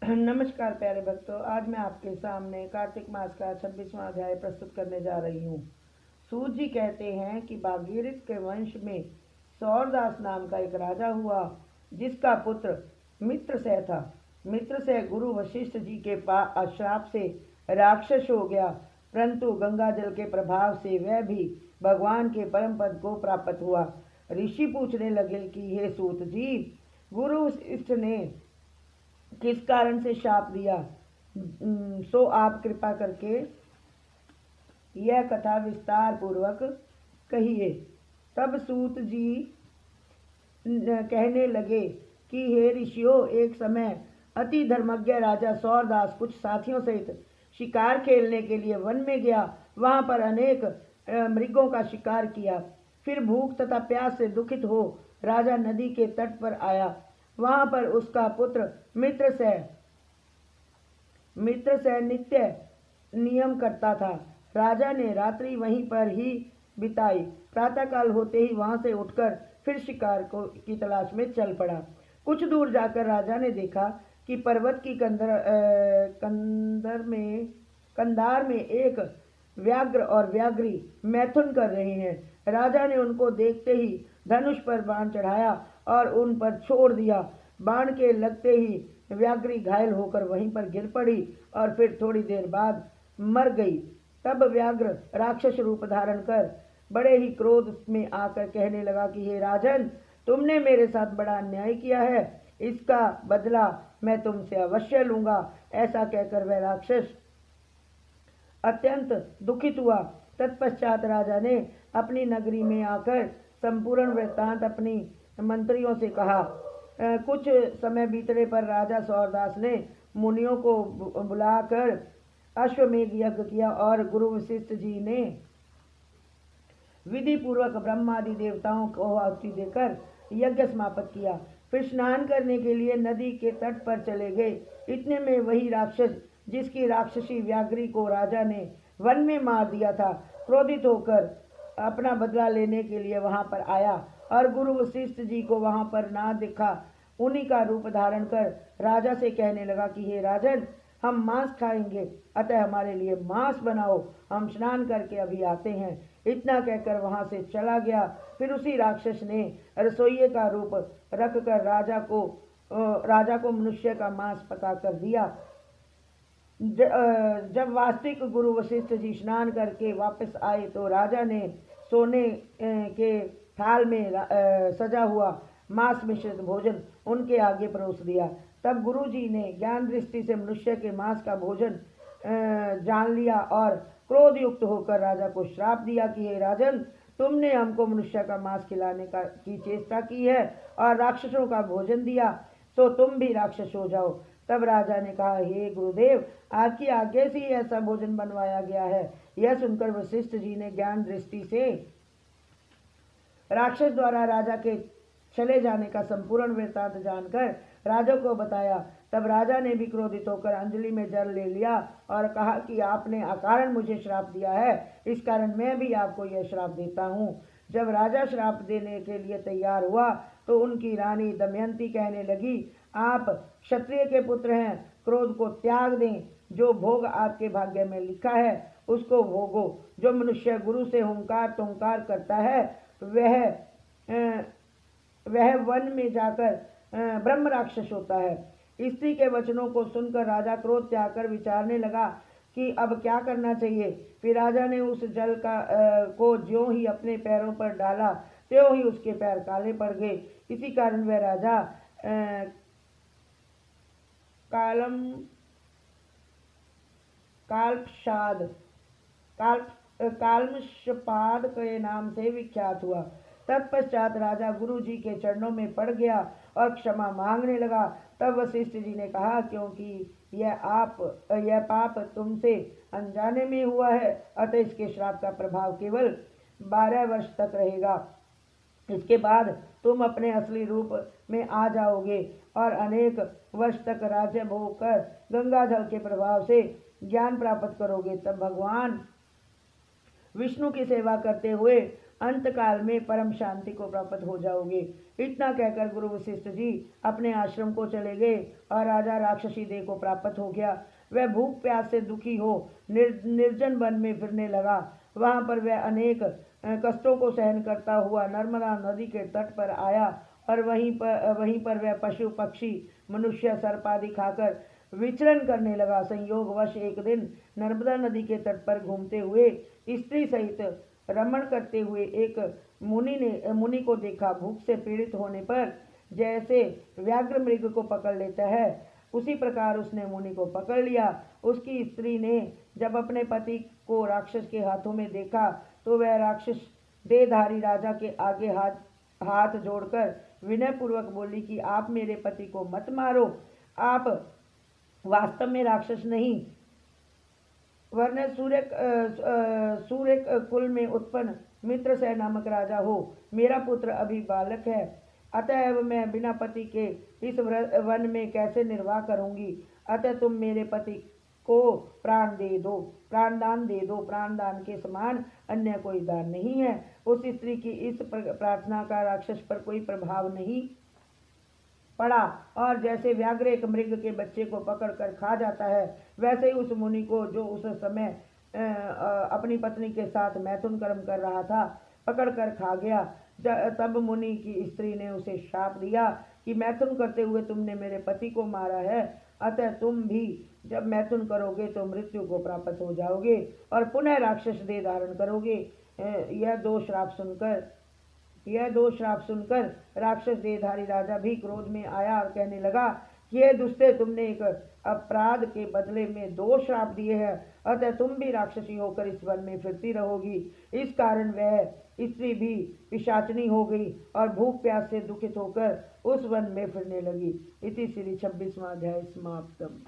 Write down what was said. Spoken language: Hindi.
नमस्कार प्यारे भक्तों, आज मैं आपके सामने कार्तिक मास का 26वां अध्याय प्रस्तुत करने जा रही हूँ। सूत जी कहते हैं कि भागीरथ के वंश में सौरदास नाम का एक राजा हुआ, जिसका पुत्र मित्रसेन था। मित्रसेन गुरु वशिष्ठ जी के श्राप से राक्षस हो गया, परंतु गंगा जल के प्रभाव से वह भी भगवान के परम पद को प्राप्त हुआ। ऋषि पूछने लगे कि हे सूत जी, गुरु वशिष्ठ ने किस कारण से शाप दिया, सो आप कृपा करके यह कथा विस्तार पूर्वक कहिए। तब सूत जी कहने लगे कि हे ऋषियों, एक समय अति धर्मज्ञ राजा सौरदास कुछ साथियों सहित शिकार खेलने के लिए वन में गया। वहां पर अनेक मृगों का शिकार किया। फिर भूख तथा प्यास से दुखित हो राजा नदी के तट पर आया। वहां पर उसका पुत्र मित्रसेन नित्य नियम करता था। राजा ने रात्रि वहीं पर ही बिताई। प्रातःकाल होते ही वहां से उठकर फिर शिकार की तलाश में चल पड़ा। कुछ दूर जाकर राजा ने देखा कि पर्वत की कंधार में एक व्याघ्र और व्याघ्री मैथुन कर रहे हैं। राजा ने उनको देखते ही धनुष पर बाण चढ़ाया और उन पर छोड़ दिया। बाण के लगते ही व्याघ्री घायल होकर वहीं पर गिर पड़ी और फिर थोड़ी देर बाद मर गई। तब व्याघ्र राक्षस रूप धारण कर बड़े ही क्रोध में आकर कहने लगा कि हे राजन, तुमने मेरे साथ बड़ा अन्याय किया है, इसका बदला मैं तुमसे अवश्य लूंगा। ऐसा कहकर वह राक्षस अत्यंत दुखित हुआ। तत्पश्चात राजा ने अपनी नगरी में आकर संपूर्ण वृत्तांत अपनी मंत्रियों से कहा। कुछ समय बीतने पर राजा सौरदास ने मुनियों को बुलाकर अश्वमेघ यज्ञ किया और गुरु वशिष्ठ जी ने विधि पूर्वक ब्रह्मादि देवताओं को आहुति देकर यज्ञ समाप्त किया। फिर स्नान करने के लिए नदी के तट पर चले गए। इतने में वही राक्षस, जिसकी राक्षसी व्याघ्री को राजा ने वन में मार दिया था, क्रोधित होकर अपना बदला लेने के लिए वहां पर आया और गुरु वशिष्ठ जी को वहां पर ना दिखा। उन्हीं का रूप धारण कर राजा से कहने लगा कि हे राजन, हम मांस खाएंगे, अतः हमारे लिए मांस बनाओ, हम स्नान करके अभी आते हैं। इतना कहकर वहां से चला गया। फिर उसी राक्षस ने रसोइये का रूप रखकर राजा को मनुष्य का मांस पका कर दिया। जब वास्तविक गुरु वशिष्ठ जी स्नान करके वापस आए तो राजा ने सोने के थाल में सजा हुआ मांस मिश्रित भोजन उनके आगे परोस दिया। तब गुरु जी ने ज्ञान दृष्टि से मनुष्य के मांस का भोजन जान लिया और क्रोध युक्त होकर राजा को श्राप दिया कि हे राजन, तुमने हमको मनुष्य का मांस खिलाने की चेष्टा की है और राक्षसों का भोजन दिया, सो तुम भी राक्षस हो जाओ। तब राजा ने कहा, हे गुरुदेव, आपकी आज्ञा से ही ऐसा भोजन बनवाया गया है। यह सुनकर वशिष्ठ जी ने ज्ञान दृष्टि से राक्षस द्वारा राजा के चले जाने का संपूर्ण वृत्तांत जानकर राजा को बताया। तब राजा ने भी क्रोधित होकर अंजलि में जल ले लिया और कहा कि आपने अकारण मुझे श्राप दिया है, इस कारण मैं भी आपको यह श्राप देता हूँ। जब राजा श्राप देने के लिए तैयार हुआ तो उनकी रानी दमयंती कहने लगी, आप क्षत्रिय के पुत्र हैं, क्रोध को त्याग दें। जो भोग आपके भाग्य में लिखा है उसको भोगो। जो मनुष्य गुरु से हुंकार तुंकार करता है वह वन में जाकर ब्रह्म राक्षस होता है। स्त्री के वचनों को सुनकर राजा क्रोध त्याग कर विचारने लगा कि अब क्या करना चाहिए। फिर राजा ने उस जल को ज्यों ही अपने पैरों पर डाला त्यों ही उसके पैर काले पड़ गए। इसी कारण वह राजा कालमषपाद के नाम से विख्यात हुआ। तत्पश्चात राजा गुरु जी के चरणों में पड़ गया और क्षमा मांगने लगा। तब वशिष्ठ जी ने कहा, क्योंकि यह पाप तुमसे अनजाने में हुआ है, अतः इसके श्राप का प्रभाव केवल 12 वर्ष तक रहेगा। इसके बाद तुम अपने असली रूप में आ जाओगे और अनेक वर्ष तक राज्य भोग कर गंगा जल के प्रभाव से ज्ञान प्राप्त करोगे। तब भगवान विष्णु की सेवा करते हुए अंतकाल में परम शांति को प्राप्त हो जाओगे। इतना कहकर गुरु वशिष्ठ जी अपने आश्रम को चले गए और राजा राक्षसी देह को प्राप्त हो गया। वह भूख प्यास से दुखी हो निर्जन वन में फिरने लगा। वहां पर वह अनेक कष्टों को सहन करता हुआ नर्मदा नदी के तट पर आया और वहीं पर वह पशु पक्षी मनुष्य सर्प आदि खाकर विचरण करने लगा। संयोगवश एक दिन नर्मदा नदी के तट पर घूमते हुए स्त्री सहित रमण करते हुए एक मुनि को देखा। भूख से पीड़ित होने पर जैसे व्याघ्र मृग को पकड़ लेता है, उसी प्रकार उसने मुनि को पकड़ लिया। उसकी स्त्री ने जब अपने पति को राक्षस के हाथों में देखा तो वह राक्षस देहधारी राजा के आगे हाथ जोड़कर विनय पूर्वक बोली कि आप मेरे पति को मत मारो, आप वास्तव में राक्षस नहीं वरन सूर्य कुल में उत्पन्न मित्रसेन नामक राजा हो। मेरा पुत्र अभी बालक है, अतएव मैं बिना पति के इस वन में कैसे निर्वाह करूंगी। अतः तुम मेरे पति को प्राणदान दे दो। प्राणदान के समान अन्य कोई दान नहीं है। उस स्त्री की इस प्रार्थना का राक्षस पर कोई प्रभाव नहीं पड़ा और जैसे व्याघ्र एक मृग के बच्चे को पकड़कर खा जाता है, वैसे ही उस मुनि को, जो उस समय अपनी पत्नी के साथ मैथुन कर्म कर रहा था, पकड़कर खा गया। तब मुनि की स्त्री ने उसे शाप दिया कि मैथुन करते हुए तुमने मेरे पति को मारा है, अतः तुम भी जब मैथुन करोगे तो मृत्यु को प्राप्त हो जाओगे और पुनः राक्षस देह धारण करोगे। यह दो श्राप सुनकर राक्षस देहधारी राजा भी क्रोध में आया और कहने लगा कि हे दुष्टे, तुमने एक अपराध के बदले में 2 श्राप दिए हैं, अतः तुम भी राक्षसी होकर इस वन में फिरती रहोगी। इस कारण वह स्त्री भी पिशाचनी हो गई और भूख प्यास से दुखित होकर उस वन में फिरने लगी। इति श्री 26वां अध्याय समाप्तम।